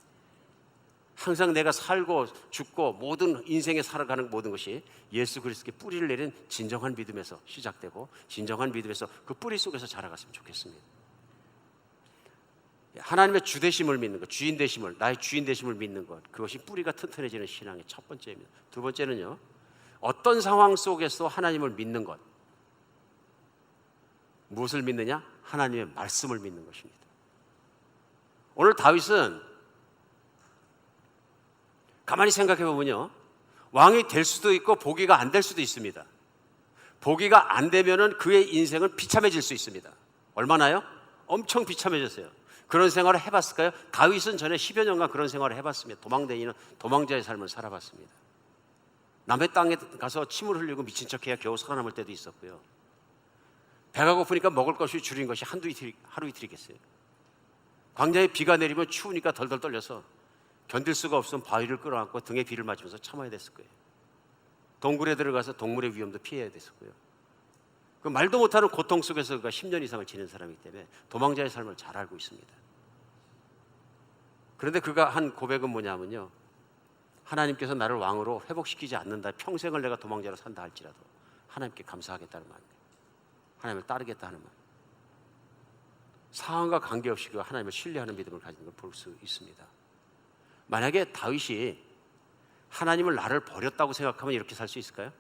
항상 내가 살고 죽고 모든 인생에 살아가는 모든 것이 예수 그리스도께 뿌리를 내린 진정한 믿음에서 시작되고 진정한 믿음에서 그 뿌리 속에서 자라갔으면 좋겠습니다. 하나님의 주 되심을 믿는 것, 주인 되심을, 나의 주인 되심을 믿는 것, 그것이 뿌리가 튼튼해지는 신앙의 첫 번째입니다. 두 번째는요, 어떤 상황 속에서 하나님을 믿는 것. 무엇을 믿느냐? 하나님의 말씀을 믿는 것입니다. 오늘 다윗은 가만히 생각해 보면요, 왕이 될 수도 있고 보기가 안 될 수도 있습니다. 보기가 안 되면은 그의 인생은 비참해질 수 있습니다. 얼마나요? 엄청 비참해졌어요. 그런 생활을 해봤을까요? 다윗은 전에 10여 년간 그런 생활을 해봤습니다. 도망다니는 도망자의 삶을 살아봤습니다. 남의 땅에 가서 침을 흘리고 미친 척해야 겨우 살아남을 때도 있었고요. 배가 고프니까 먹을 것이 줄인 것이 하루 이틀이겠어요. 광야에 비가 내리면 추우니까 덜덜 떨려서 견딜 수가 없으면 바위를 끌어안고 등에 비를 맞으면서 참아야 됐을 거예요. 동굴에 들어가서 동물의 위험도 피해야 됐었고요. 그 말도 못하는 고통 속에서 그가 10년 이상을 지낸 사람이기 때문에 도망자의 삶을 잘 알고 있습니다. 그런데 그가 한 고백은 뭐냐면요, 하나님께서 나를 왕으로 회복시키지 않는다, 평생을 내가 도망자로 산다 할지라도 하나님께 감사하겠다는 말입니다. 하나님을 따르겠다 하는 말. 상황과 관계없이 그 하나님을 신뢰하는 믿음을 가진 걸 볼 수 있습니다. 만약에 다윗이 하나님을 나를 버렸다고 생각하면 이렇게 살 수 있을까요?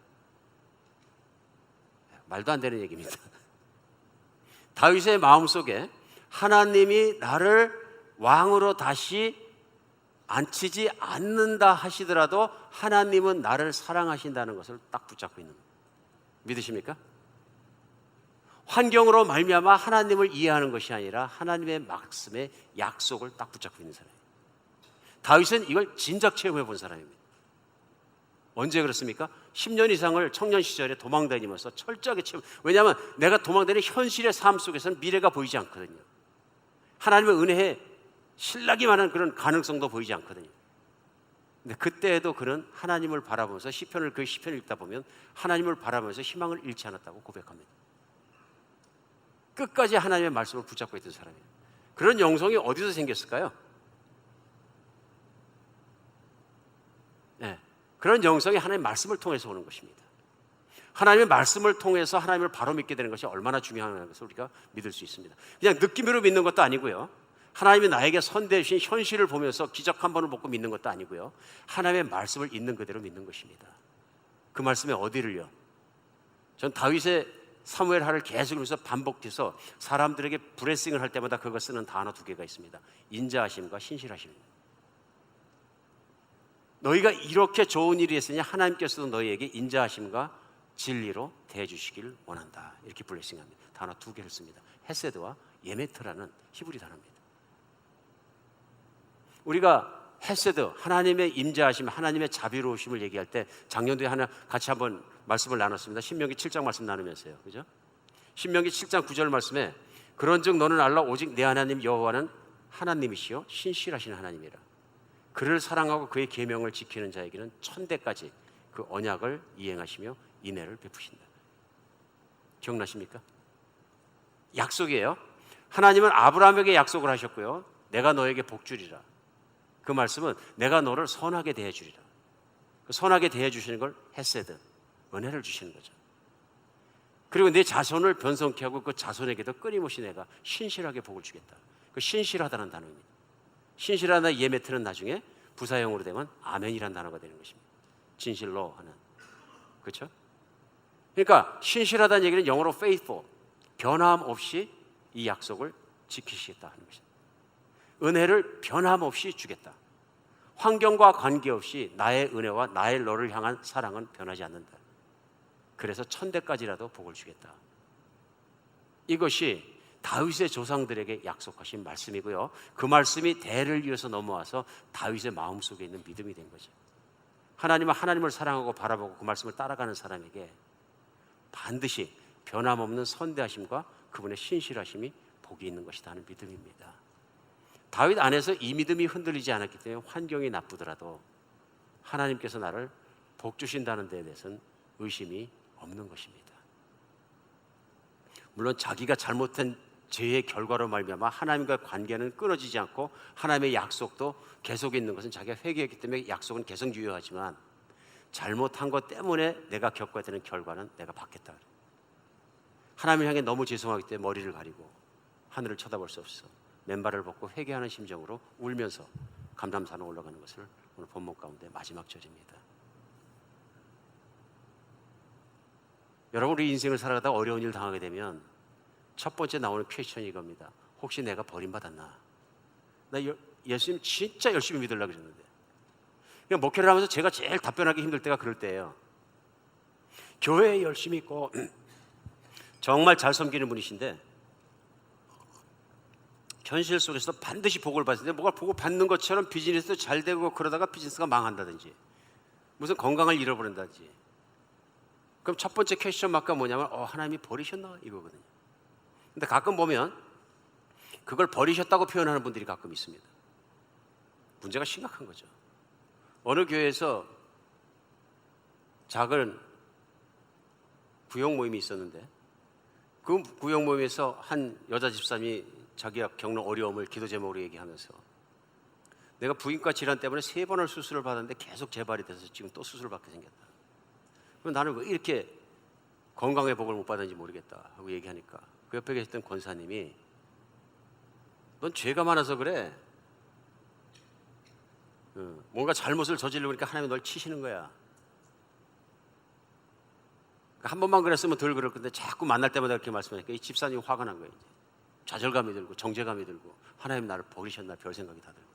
말도 안 되는 얘기입니다. 다윗의 마음속에 하나님이 나를 왕으로 다시 앉히지 않는다 하시더라도 하나님은 나를 사랑하신다는 것을 딱 붙잡고 있는 거예요. 믿으십니까? 환경으로 말미암아 하나님을 이해하는 것이 아니라 하나님의 말씀의 약속을 딱 붙잡고 있는 사람이에요. 다윗은 이걸 진작 체험해 본 사람입니다. 언제 그렇습니까? 10년 이상을 청년 시절에 도망다니면서 철저하게 체험. 왜냐하면 내가 도망다니는 현실의 삶 속에서는 미래가 보이지 않거든요. 하나님의 은혜에 신나기만 그런 가능성도 보이지 않거든요. 근데 그때에도 그는 하나님을 바라보면서 시편을 읽다 보면 하나님을 바라보면서 희망을 잃지 않았다고 고백합니다. 끝까지 하나님의 말씀을 붙잡고 있던 사람이에요. 그런 영성이 어디서 생겼을까요? 네, 그런 영성이 하나님의 말씀을 통해서 오는 것입니다. 하나님의 말씀을 통해서 하나님을 바로 믿게 되는 것이 얼마나 중요한 것을 우리가 믿을 수 있습니다. 그냥 느낌으로 믿는 것도 아니고요, 하나님이 나에게 선대해 주신 현실을 보면서 기적 한 번을 보고 믿는 것도 아니고요, 하나님의 말씀을 있는 그대로 믿는 것입니다. 그 말씀의 어디를요? 전 다윗의 사무엘 하를 계속하면서 반복해서 사람들에게 브레싱을 할 때마다 그거 쓰는 단어 두 개가 있습니다. 인자하심과 신실하심입니다. 너희가 이렇게 좋은 일이 있으니 하나님께서도 너희에게 인자하심과 진리로 대해 주시길 원한다. 이렇게 블레싱합니다. 단어 두 개를 씁니다. 헤세드와 예메트라는 히브리 단어입니다. 우리가 헤세드, 하나님의 임재하심, 하나님의 자비로우심을 얘기할 때 작년도에 같이 한번 말씀을 나눴습니다. 신명기 7장 말씀 나누면서요, 그죠? 신명기 7장 9절 말씀에 그런즉 너는 알라 오직 내 하나님 여호와는 하나님이시요 신실하신 하나님이라. 그를 사랑하고 그의 계명을 지키는 자에게는 천대까지 그 언약을 이행하시며 인애를 베푸신다. 기억나십니까? 약속이에요. 하나님은 아브라함에게 약속을 하셨고요, 내가 너에게 복 주리라. 그 말씀은 내가 너를 선하게 대해 주리라. 그 선하게 대해 주시는 걸 헤세드, 은혜를 주시는 거죠. 그리고 내 자손을 변성케 하고 그 자손에게도 끊임없이 내가 신실하게 복을 주겠다. 그 신실하다는 단어입니다. 신실하다 예메트는 나중에 부사형으로 되면 아멘이라는 단어가 되는 것입니다. 진실로 하는. 그렇죠? 그러니까 신실하다는 얘기는 영어로 faithful, 변함없이 이 약속을 지키시겠다 하는 것입니다. 은혜를 변함없이 주겠다. 환경과 관계없이 나의 은혜와 나의 너를 향한 사랑은 변하지 않는다. 그래서 천대까지라도 복을 주겠다. 이것이 다윗의 조상들에게 약속하신 말씀이고요, 그 말씀이 대를 이어서 넘어와서 다윗의 마음속에 있는 믿음이 된 거죠. 하나님을 사랑하고 바라보고 그 말씀을 따라가는 사람에게 반드시 변함없는 선대하심과 그분의 신실하심이 복이 있는 것이다 하는 믿음입니다. 다윗 안에서 이 믿음이 흔들리지 않았기 때문에 환경이 나쁘더라도 하나님께서 나를 복 주신다는 데에 대해서는 의심이 없는 것입니다. 물론 자기가 잘못한 죄의 결과로 말미암아 하나님과 관계는 끊어지지 않고 하나님의 약속도 계속 있는 것은 자기가 회개했기 때문에 약속은 계속 유효하지만 잘못한 것 때문에 내가 겪어야 되는 결과는 내가 받겠다. 하나님을 향해 너무 죄송하기 때문에 머리를 가리고 하늘을 쳐다볼 수 없어 맨발을 벗고 회개하는 심정으로 울면서 감람산에 올라가는 것을 오늘 본문 가운데 마지막 절입니다. 여러분, 우리 인생을 살아가다 어려운 일 당하게 되면 첫 번째 나오는 퀘스천이 이겁니다. 혹시 내가 버림받았나? 나 예수님 진짜 열심히 믿으려고 그랬는데. 그냥 목회를 하면서 제가 제일 답변하기 힘들 때가 그럴 때예요. 교회에 열심히 있고 정말 잘 섬기는 분이신데 현실 속에서 반드시 복을 받는데 뭐가 복을 받는 것처럼 비즈니스도 잘 되고 그러다가 비즈니스가 망한다든지 무슨 건강을 잃어버린다든지. 그럼 첫 번째 퀘스천 마크가 뭐냐면 하나님이 버리셨나? 이거거든요. 근데 가끔 보면 그걸 버리셨다고 표현하는 분들이 가끔 있습니다. 문제가 심각한 거죠. 어느 교회에서 작은 구역 모임이 있었는데 그 구역 모임에서 한 여자 집사님이 자기가 겪는 어려움을 기도 제목으로 얘기하면서 내가 부인과 질환 때문에 3번을 수술을 받았는데 계속 재발이 돼서 지금 또 수술을 받게 생겼다. 그럼 나는 왜 이렇게 건강의 복을 못 받았는지 모르겠다 하고 얘기하니까 그 옆에 계셨던 권사님이 넌 죄가 많아서 그래. 뭔가 잘못을 저지르니까 하나님이 널 치시는 거야. 한 번만 그랬으면 덜 그럴 건데 자꾸 만날 때마다 그렇게 말씀하니까 이 집사님이 화가 난 거예요. 좌절감이 들고 정죄감이 들고 하나님 나를 버리셨나 별 생각이 다 들고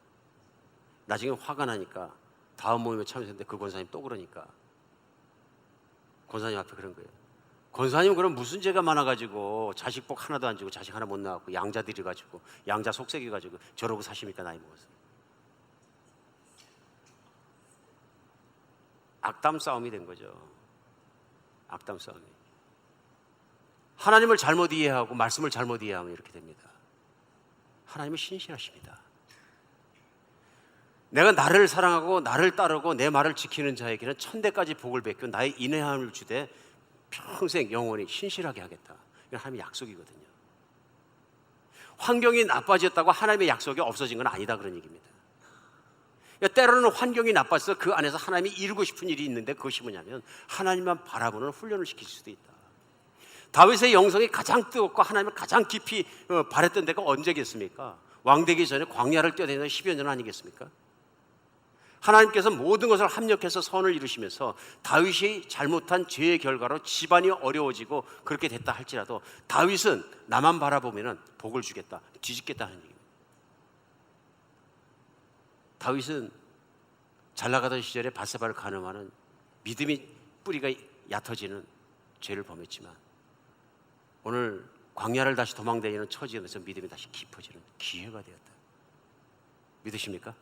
나중에 화가 나니까 다음 모임에 참여했는데 그 권사님 또 그러니까 권사님 앞에 그런 거예요. 권사님 그럼 무슨 죄가 많아가지고 자식 복 하나도 안 주고 자식 하나 못 낳았고 양자 들여가지고 양자 속삭여가지고 저러고 사십니까 나이 먹어서. 악담 싸움이 된 거죠. 악담 싸움이. 하나님을 잘못 이해하고 말씀을 잘못 이해하면 이렇게 됩니다. 하나님은 신실하십니다. 내가 나를 사랑하고 나를 따르고 내 말을 지키는 자에게는 천대까지 복을 베껴 나의 인내함을 주되 평생 영원히 신실하게 하겠다. 이건 하나님의 약속이거든요. 환경이 나빠졌다고 하나님의 약속이 없어진 건 아니다 그런 얘기입니다. 때로는 환경이 나빠서 그 안에서 하나님이 이루고 싶은 일이 있는데 그것이 뭐냐면 하나님만 바라보는 훈련을 시킬 수도 있다. 다윗의 영성이 가장 뜨겁고 하나님을 가장 깊이 바랬던 데가 언제겠습니까? 왕되기 전에 광야를 뛰어다니는 10여 년 아니겠습니까? 하나님께서 모든 것을 합력해서 선을 이루시면서 다윗이 잘못한 죄의 결과로 집안이 어려워지고 그렇게 됐다 할지라도 다윗은 나만 바라보면 복을 주겠다, 뒤집겠다 하는 얘기입니다. 다윗은 잘 나가던 시절에 밧세바를 간음하는 믿음이 뿌리가 얕아지는 죄를 범했지만 오늘 광야를 다시 도망다니는 처지에서 믿음이 다시 깊어지는 기회가 되었다. 믿으십니까?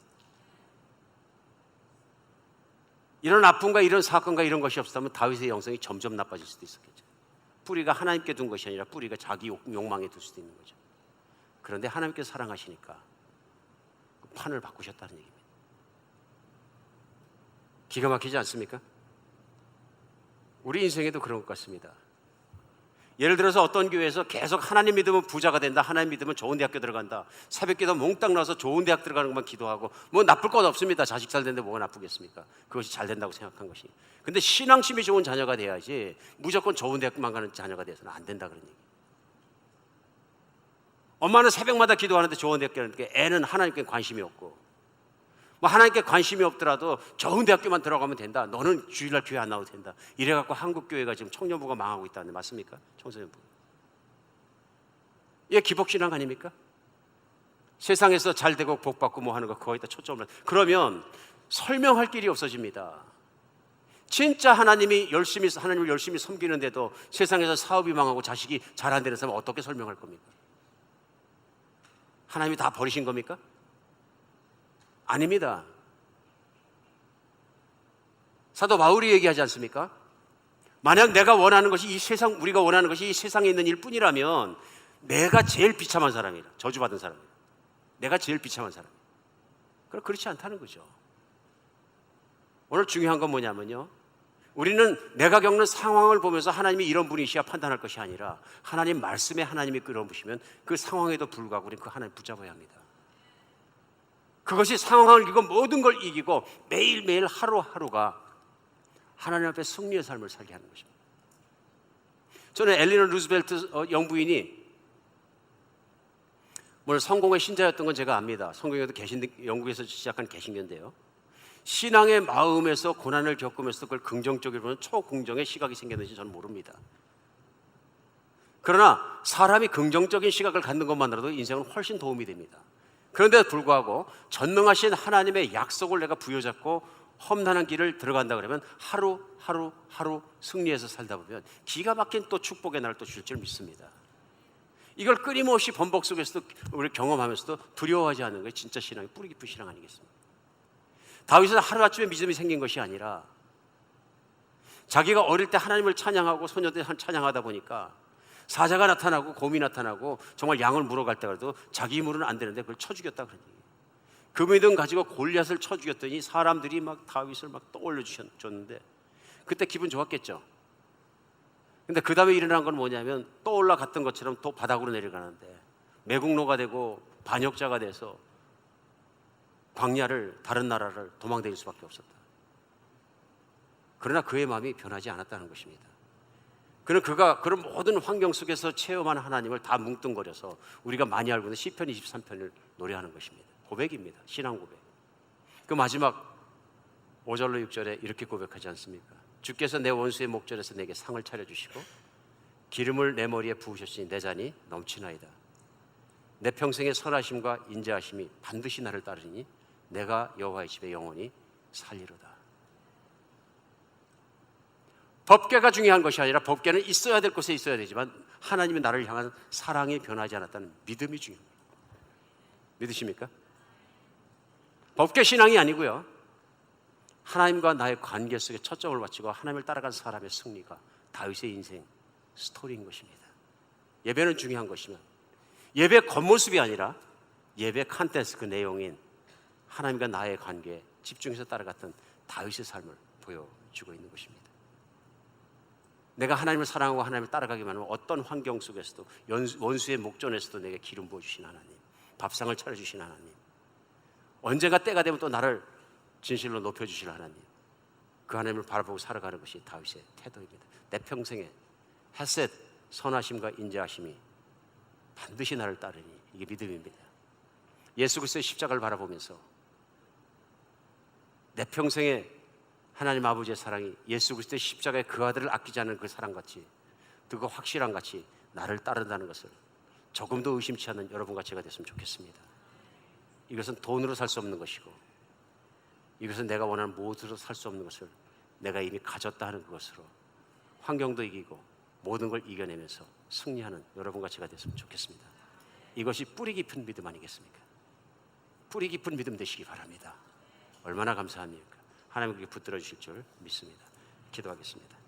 이런 아픔과 이런 사건과 이런 것이 없었다면 다윗의 영성이 점점 나빠질 수도 있었겠죠. 뿌리가 하나님께 둔 것이 아니라 뿌리가 자기 욕망에 둘 수도 있는 거죠. 그런데 하나님께서 사랑하시니까 그 판을 바꾸셨다는 얘기입니다. 기가 막히지 않습니까? 우리 인생에도 그런 것 같습니다. 예를 들어서 어떤 교회에서 계속 하나님 믿으면 부자가 된다, 하나님 믿으면 좋은 대학교 들어간다, 새벽기도 몽땅 나와서 좋은 대학 들어가는 것만 기도하고 뭐 나쁠 것 없습니다. 자식 잘 되는데 뭐가 나쁘겠습니까? 그것이 잘 된다고 생각한 것이. 근데 신앙심이 좋은 자녀가 돼야지 무조건 좋은 대학만 가는 자녀가 돼서는 안 된다 그런 얘기. 엄마는 새벽마다 기도하는데 좋은 대학교 가는데 애는 하나님께 관심이 없고 뭐 하나님께 관심이 없더라도 좋은 대학교만 들어가면 된다. 너는 주일날 교회 안 나와도 된다. 이래갖고 한국교회가 지금 청년부가 망하고 있다는데 맞습니까? 청소년부. 이게 기복신앙 아닙니까? 세상에서 잘 되고 복받고 뭐 하는 거 거기다 초점을. 그러면 설명할 길이 없어집니다. 진짜 하나님을 열심히 섬기는데도 세상에서 사업이 망하고 자식이 잘 안 되는 사람은 어떻게 설명할 겁니까? 하나님이 다 버리신 겁니까? 아닙니다. 사도 바울이 얘기하지 않습니까? 만약 내가 원하는 것이 이 세상, 우리가 원하는 것이 이 세상에 있는 일뿐이라면 내가 제일 비참한 사람이다. 저주받은 사람이다. 내가 제일 비참한 사람이다. 그럼 그렇지 않다는 거죠. 오늘 중요한 건 뭐냐면요, 우리는 내가 겪는 상황을 보면서 하나님이 이런 분이시야 판단할 것이 아니라 하나님 말씀에 하나님이 끌어보시면 그 상황에도 불구하고 우리는 그 하나님 붙잡아야 합니다. 그것이 상황을 이기고 모든 걸 이기고 매일매일 하루하루가 하나님 앞에 승리의 삶을 살게 하는 것입니다. 저는 엘리너 루즈벨트 영부인이 물론 성공의 신자였던 건 제가 압니다. 성공에도 영국에서 시작한 개신교인데요, 신앙의 마음에서 고난을 겪으면서 그걸 긍정적으로 보는 초긍정의 시각이 생겼는지 저는 모릅니다. 그러나 사람이 긍정적인 시각을 갖는 것만으로도 인생은 훨씬 도움이 됩니다. 그런데도 불구하고 전능하신 하나님의 약속을 내가 부여잡고 험난한 길을 들어간다 그러면 하루 승리해서 살다 보면 기가 막힌 또 축복의 날을 또 줄 줄 믿습니다. 이걸 끊임없이 번복 속에서도 우리 경험하면서도 두려워하지 않는 게 진짜 신앙이 뿌리 깊은 신앙 아니겠습니까? 다윗은 하루아침에 믿음이 생긴 것이 아니라 자기가 어릴 때 하나님을 찬양하고 소녀 때 찬양하다 보니까 사자가 나타나고 곰이 나타나고 정말 양을 물어갈 때라도 자기 물은 안 되는데 그걸 쳐 죽였다 그런 얘기예요. 그 믿음 가지고 골리앗을 쳐 죽였더니 사람들이 막 다윗을 막 떠올려 줬는데 그때 기분 좋았겠죠. 근데 그 다음에 일어난 건 뭐냐면 또 올라갔던 것처럼 또 바닥으로 내려가는데 매국노가 되고 반역자가 돼서 광야를, 다른 나라를 도망다닐 수밖에 없었다. 그러나 그의 마음이 변하지 않았다는 것입니다. 그가 그런 모든 환경 속에서 체험한 하나님을 다 뭉뚱거려서 우리가 많이 알고 있는 시편 23편을 노래하는 것입니다. 고백입니다. 신앙 고백. 그 마지막 5절로 6절에 이렇게 고백하지 않습니까? 주께서 내 원수의 목전에서 내게 상을 차려주시고 기름을 내 머리에 부으셨으니 내 잔이 넘치나이다. 내 평생의 선하심과 인자하심이 반드시 나를 따르니 내가 여호와의 집에 영원히 살리로다. 법궤가 중요한 것이 아니라 법궤는 있어야 될 곳에 있어야 되지만 하나님이 나를 향한 사랑이 변하지 않았다는 믿음이 중요합니다. 믿으십니까? 법궤 신앙이 아니고요, 하나님과 나의 관계 속에 초점을 맞추고 하나님을 따라간 사람의 승리가 다윗의 인생 스토리인 것입니다. 예배는 중요한 것이면 예배 겉모습이 아니라 예배 컨텐츠, 그 내용인 하나님과 나의 관계에 집중해서 따라갔던 다윗의 삶을 보여주고 있는 것입니다. 내가 하나님을 사랑하고 하나님을 따라가기만 하면 어떤 환경 속에서도, 원수의 목전에서도 내게 기름 부어주신 하나님, 밥상을 차려주신 하나님, 언젠가 때가 되면 또 나를 진실로 높여주실 하나님, 그 하나님을 바라보고 살아가는 것이 다윗의 태도입니다. 내 평생에 헤셋, 선하심과 인자하심이 반드시 나를 따르니, 이게 믿음입니다. 예수 그리스도의 십자가를 바라보면서 내 평생에 하나님 아버지의 사랑이 예수 그리스도의 십자가에 그 아들을 아끼지 않은 그 사랑같이, 그 확실한 같이 나를 따른다는 것을 조금도 의심치 않는 여러분과 제가 됐으면 좋겠습니다. 이것은 돈으로 살 수 없는 것이고, 이것은 내가 원하는 무엇으로 살 수 없는 것을 내가 이미 가졌다 하는 그것으로 환경도 이기고 모든 걸 이겨내면서 승리하는 여러분과 제가 됐으면 좋겠습니다. 이것이 뿌리 깊은 믿음 아니겠습니까? 뿌리 깊은 믿음 되시기 바랍니다. 얼마나 감사합니까? 하나님께 붙들어 주실 줄 믿습니다. 기도하겠습니다.